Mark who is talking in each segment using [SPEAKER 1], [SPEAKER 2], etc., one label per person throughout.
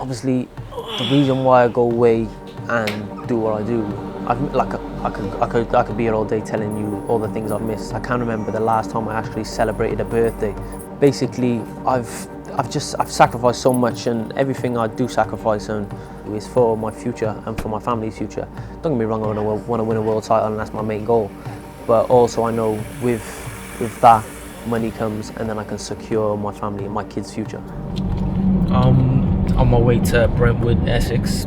[SPEAKER 1] Obviously, the reason why I go away and do what I do, I could be here all day telling you all the things I've missed. I can't remember the last time I actually celebrated a birthday. Basically, I've sacrificed so much, and everything I do sacrifice is for my future and for my family's future. Don't get me wrong, I want to win a world title, and that's my main goal. But also, I know with that, money comes, and then I can secure my family and my kids' future.
[SPEAKER 2] On my way to Brentwood, Essex.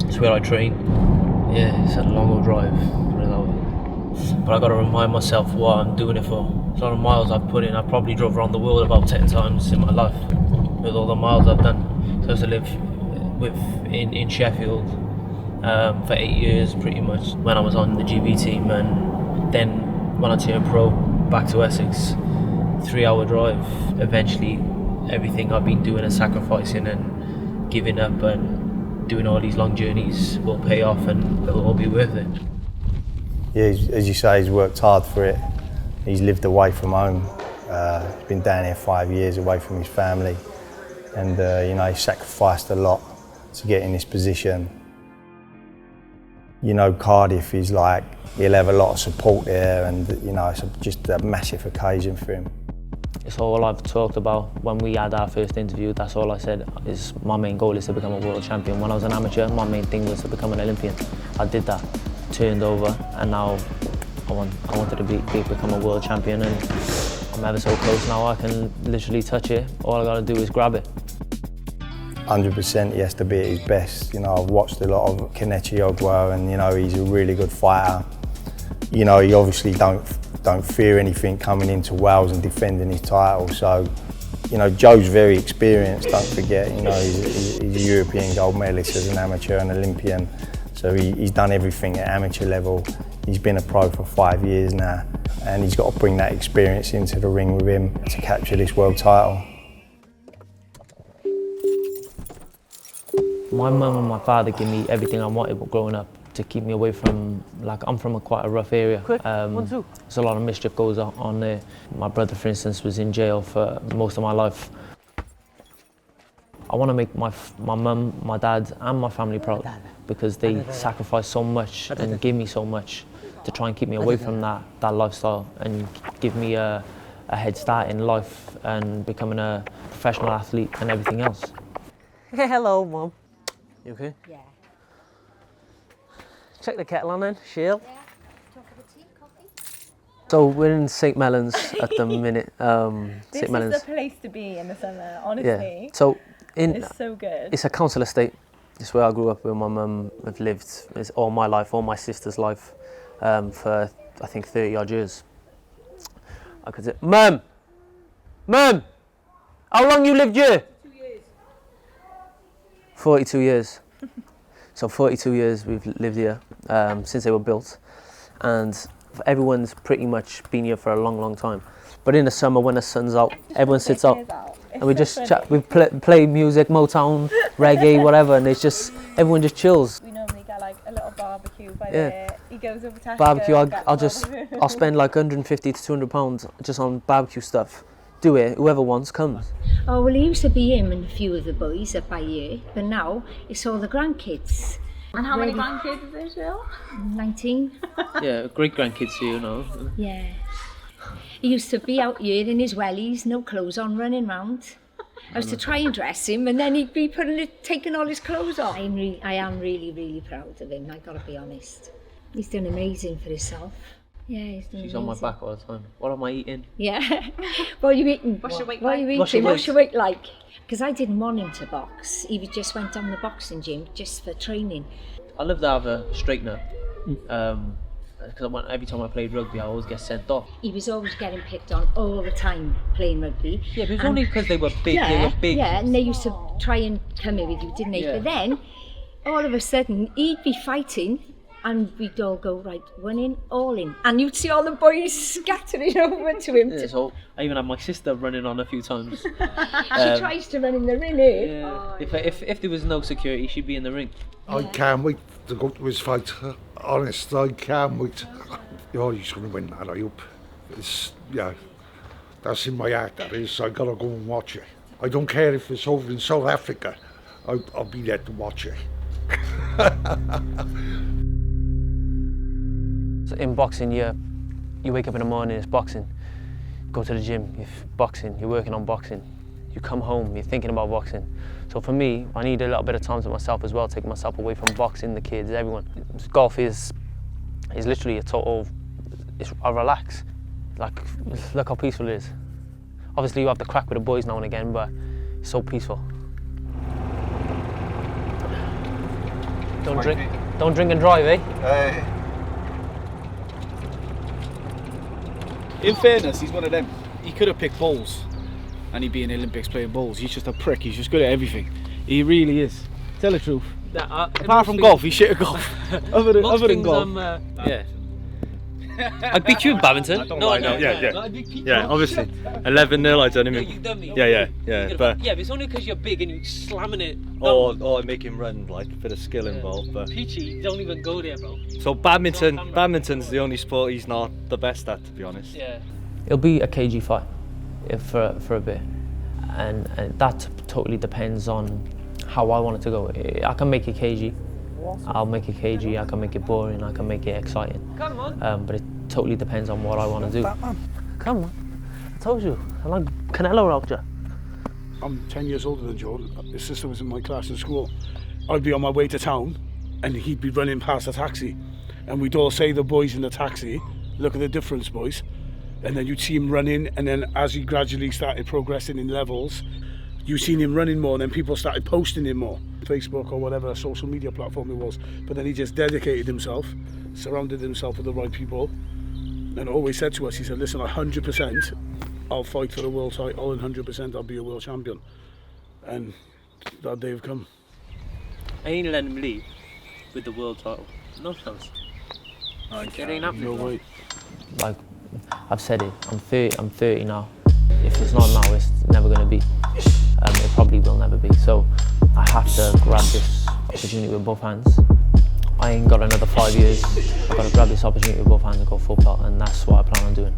[SPEAKER 2] It's where I train. Yeah, it's a long old drive, put it that way. But I got to remind myself what I'm doing it for. A lot of miles I've put in. I probably drove around the world about 10 times in my life with all the miles I've done. So I used to live in Sheffield for 8 years pretty much when I was on the GB team, and then when I turned pro, back to Essex. 3-hour drive. Eventually everything I've been doing and sacrificing and giving up and doing all these long journeys will pay off, and it'll all be worth it.
[SPEAKER 3] Yeah, as you say, he's worked hard for it. He's lived away from home. He's been down here 5 years away from his family, and he sacrificed a lot to get in this position. Cardiff is like, he'll have a lot of support there, and it's just a massive occasion for him.
[SPEAKER 1] It's all I've talked about when we had our first interview. That's all I said, is my main goal is to become a world champion. When I was an amateur, my main thing was to become an Olympian. I did that, turned over, and now I wanted to become a world champion, and I'm ever so close now. I can literally touch it. All I got to do is grab it.
[SPEAKER 3] 100% he has to be at his best. I've watched a lot of Kenichi Ogawa, and he's a really good fighter. He obviously don't fear anything coming into Wales and defending his title. So, Joe's very experienced. Don't forget, he's a European gold medalist as an amateur and Olympian. So he's done everything at amateur level. He's been a pro for 5 years now, and he's got to bring that experience into the ring with him to capture this world title.
[SPEAKER 1] My mum and my father give me everything I wanted growing up to keep me away from, I'm from quite a rough area. There's a lot of mischief goes on there. My brother, for instance, was in jail for most of my life. I want to make my mum, my dad and my family proud, because they sacrificed so much and gave me so much to try and keep me away from that lifestyle and give me a head start in life and becoming a professional athlete and everything else.
[SPEAKER 4] Hello, Mum.
[SPEAKER 1] You okay?
[SPEAKER 4] Yeah.
[SPEAKER 1] Check the kettle on then, Sheil.
[SPEAKER 4] Yeah. Talk about tea, coffee.
[SPEAKER 1] So we're in St Mellons at the minute.
[SPEAKER 5] This
[SPEAKER 1] St Mellons.
[SPEAKER 5] is the place to be in the summer, honestly.
[SPEAKER 1] Yeah. So
[SPEAKER 5] it's so good.
[SPEAKER 1] It's a council estate. It's where I grew up, where my mum have lived all my life, all my sister's life, for I think 30 odd years. I could say, Mum, how long you lived here?
[SPEAKER 5] 2 years.
[SPEAKER 1] 42 years. So 42 years we've lived here since they were built, and everyone's pretty much been here for a long, long time. But in the summer, when the sun's out, everyone sits out, and we just chat. We play music, Motown, reggae, whatever, and it's just everyone just chills.
[SPEAKER 5] We normally get like a little barbecue by there. He goes over to
[SPEAKER 1] barbecue. I'll spend like 150 to 200 pounds just on barbecue stuff. Do it. Whoever wants comes.
[SPEAKER 6] Oh, well, it used to be him and a few of the boys up by here, but now it's all the grandkids.
[SPEAKER 5] And how many grandkids is there, Jill?
[SPEAKER 6] 19.
[SPEAKER 1] Yeah, great grandkids here, you know.
[SPEAKER 6] Yeah. He used to be out here in his wellies, no clothes on, running round. I used to try and dress him, and then he'd be taking all his clothes off. I am really, really proud of him, I've got to be honest. He's done amazing for himself. Yeah, he's done
[SPEAKER 1] She's
[SPEAKER 6] amazing.
[SPEAKER 1] on my back all the time. What am I eating?
[SPEAKER 6] Yeah. What are you eating?
[SPEAKER 5] What's your weight
[SPEAKER 6] What are you
[SPEAKER 5] like?
[SPEAKER 6] eating? What's your weight like? Because I didn't want him to box. He just went on the boxing gym just for training.
[SPEAKER 1] I love to have a straightener. Because every time I played rugby, I always get sent off.
[SPEAKER 6] He was always getting picked on all the time playing rugby.
[SPEAKER 1] Yeah, but it was only because they were big.
[SPEAKER 6] Yeah,
[SPEAKER 1] they were big.
[SPEAKER 6] Yeah, and they used to try and come in with you, didn't they?
[SPEAKER 1] Yeah.
[SPEAKER 6] But then, all of a sudden, he'd be fighting, and we'd all go, right, one in, all in. And you'd see all the boys scattering over to him.
[SPEAKER 1] Yeah, so I even had my sister running on a few times.
[SPEAKER 6] She tries to run in the ring, eh?
[SPEAKER 1] Yeah. If there was no security, she'd be in the ring.
[SPEAKER 7] I can't wait to go to his fight. Honest, I can't wait. Oh, he's going to win that, I hope. That's in my heart, that is. I got to go and watch it. I don't care if it's over in South Africa. I'll be there to watch it.
[SPEAKER 1] So in boxing, you wake up in the morning, it's boxing. Go to the gym, you're boxing, you're working on boxing. You come home, you're thinking about boxing. So for me, I need a little bit of time to myself as well, taking myself away from boxing, the kids, everyone. Golf is literally a total, I relax. Like, look how peaceful it is. Obviously you have the crack with the boys now and again, but it's so peaceful. Don't drink and drive, eh?
[SPEAKER 8] In fairness, he's one of them. He could have picked bowls and he'd be in the Olympics playing bowls. He's just a prick. He's just good at everything. He really is. Tell the truth. Apart from golf, he's shit at golf. other than golf.
[SPEAKER 2] Yeah. I'd beat you in badminton.
[SPEAKER 9] Yeah, obviously. 11-0, I done him.
[SPEAKER 2] Yeah, you done me.
[SPEAKER 9] Yeah. But
[SPEAKER 2] it's only because you're big and you're slamming it.
[SPEAKER 9] or I make him run, like a bit of skill involved. But
[SPEAKER 2] Peachy, don't even go there, bro.
[SPEAKER 9] so badminton's the only sport he's not the best at, to be honest.
[SPEAKER 2] Yeah.
[SPEAKER 1] It'll be a kg fight for a bit, and that totally depends on how I want it to go. I can make it kg. I'll make it kg, I can make it boring, I can make it exciting.
[SPEAKER 2] Come on.
[SPEAKER 1] But it totally depends on what I want to do. Come on, I told you, I'm like Canelo Roger.
[SPEAKER 10] I'm 10 years older than Joe. His sister was in my class in school. I'd be on my way to town and he'd be running past a taxi. And we'd all say, the boys in the taxi, look at the difference, boys. And then you'd see him running, and then as he gradually started progressing in levels, you seen him running more, and then people started posting him more. Facebook or whatever social media platform it was. But then he just dedicated himself, surrounded himself with the right people, and always said to us, he said, listen, 100% I'll fight for the world title, and 100% I'll be a world champion. And that day have come.
[SPEAKER 2] I ain't letting him leave with the world title. No chance. It ain't happening.
[SPEAKER 10] No way.
[SPEAKER 1] Like I've said it, I'm 30 now. If it's not now, it's never going to be. It probably will never be. So I have to grab this opportunity with both hands. I ain't got another 5 years. I've got to grab this opportunity with both hands and go full pelt, and that's what I plan on doing.